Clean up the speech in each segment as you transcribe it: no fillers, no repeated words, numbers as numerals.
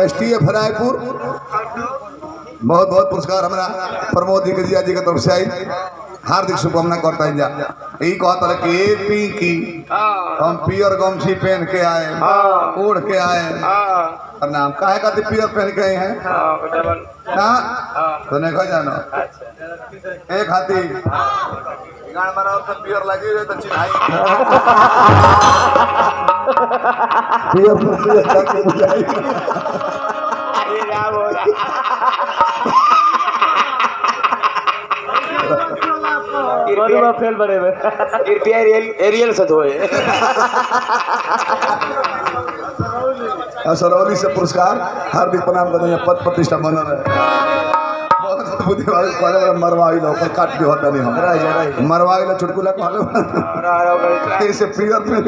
STF Raipur बहुत बहुत पुरस्कार हमारा प्रमोद जी के जी की तरफ से आई हार्दिक शुभकामना करता है जा यही कहता है कि पिंकी हम पियर गमछी पहन के आए ओढ़ के आए नाम काहे का पियर पहन के आए हैं तो नहीं कह जानो एक हाथी गान मारा तो पियर लगी हुई तो चिन्हाई पियर जाके बुझाई ये क्या बोल रहा फेल बड़े में कृपया एरियल से धोए सरौली से पुरस्कार हार्दिक प्रणाम करते हैं पद प्रतिष्ठा बना रहे मरवाई लो काट के होता नहीं हम मरवाई लो चुटकुला कहले से पियर में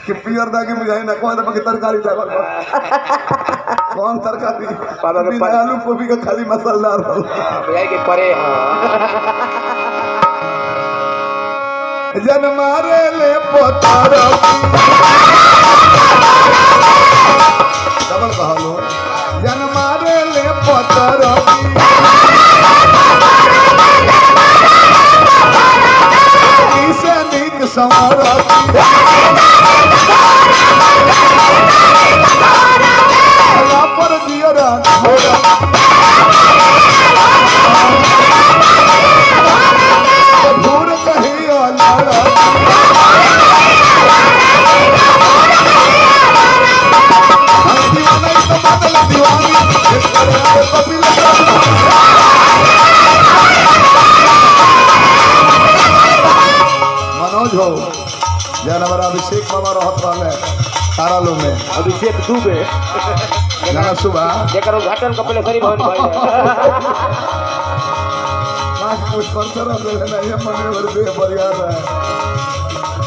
कि पियर दा के बुझाई ना कौन बाकी तरकारी था कौन तरकारी आलू गोभी का खाली मसाला बुझाई के परे जन मारे ले पोतार डबल कहलो जन मारे ले पोतार किसे नीक समर पर जियरा भूर कहियो लाड़ा दीवाना तो बदल दीवानी मनोज हो जन हमारा अभिषेक बाबा रहत रहे तारा लो में अभिषेक दुबे जाना सुबह जेकर उद्घाटन कपले सरी भवन भाई आज कुछ परसर ले नहीं मने वर दे परिवार है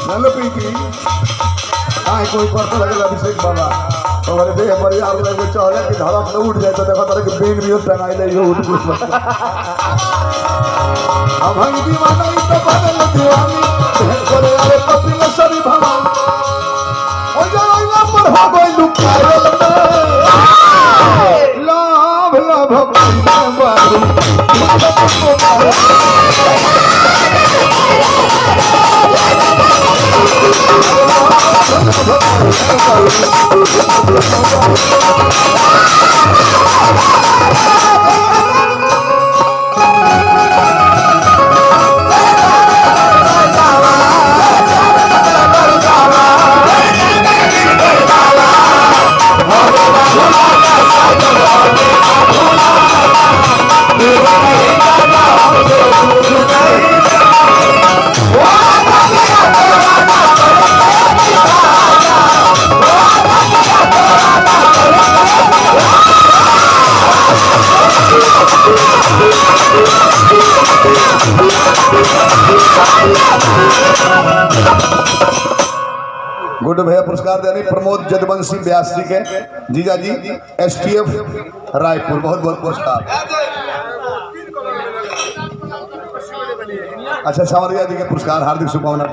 नलो पिंकी आई कोई परसर लगे अभिषेक बाबा तो वर दे परिवार ले चले कि धड़क उठ जाए तो देखो तरह के बीन भी टंगाई ले यो उठ कुछ अब हम दीवाना तो बदल दीवानी करे अरे कपिल सरी भवन ओ जाइला पर हो गई लुकायल लाभ लाभ बारू गुड भैया पुरस्कार देने प्रमोद जदवंशी व्यास जी के जीजा जी STF रायपुर बहुत बहुत पुरस्कार। अच्छा सावरिया जी के पुरस्कार हार्दिक शुभकामना।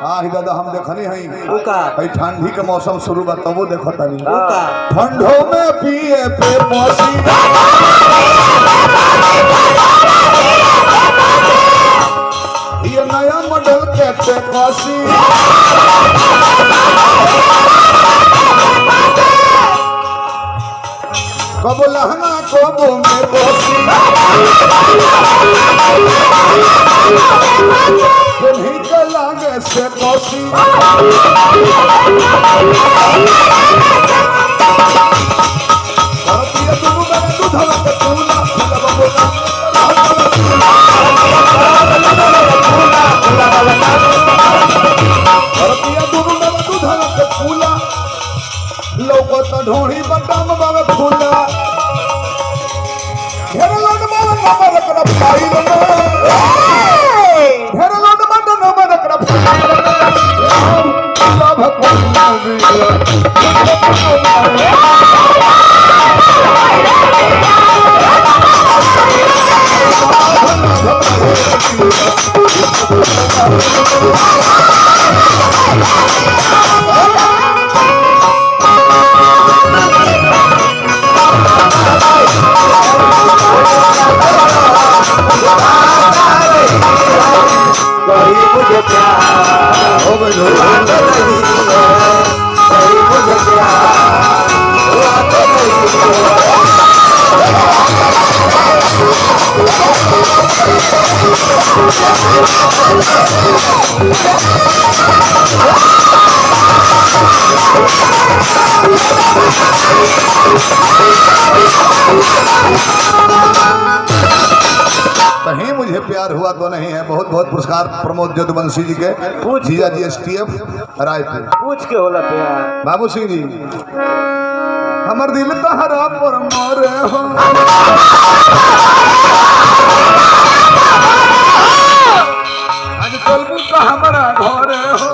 हाँ ही दादा हम देखनी है ठंडी के मौसम शुरू बा तब देखो तनी ठंडों में पिए पे मौसी पे कसी कब लहना कबो में बसी तुम्हीं के लागे से कसी भारतीय दुनु में दूधल के पूना भारतीय दुनु में दूधल के फूला लोगो तो ढोड़ी बटाम बावे फूला घेर लोड बावे नंबर कर पाई लो घेर लोड बट नंबर कर पाई लो भगवान कहीं मुझे प्यार हुआ तो नहीं है। बहुत बहुत पुरस्कार प्रमोद जदुवंशी जी के जीजा जी STF रायपुर। पूछ के होला प्यार बाबू सिंह जी हमर दिल तहरा पर मोरे हो आज कलबू का हमारा घरे हो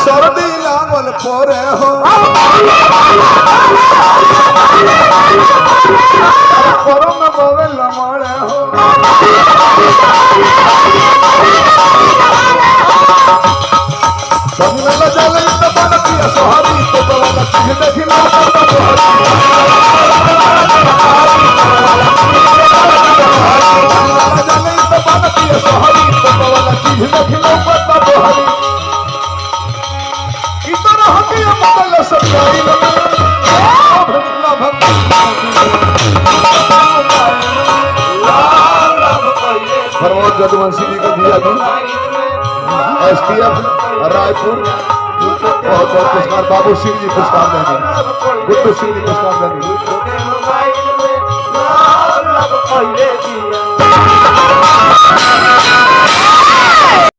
सर्दी लागल परे हो करो में बोवे लमड़े हो सबने लजाले तो बनतिया सोहरी तो बोला तुझे देखिला तो बोहरी लजाले तो बनतिया सोहरी तो बोला तुझे देखिला तो बोहरी इधर हटिया बदल सब कोई प्रमोद जदुवंशी जी का दिया जी STF रायपुर। बहुत बहुत पुरस्कार बाबू सिंह जी पुरस्कार देंगे गुड्डू सिंह जी पुरस्कार देंगे।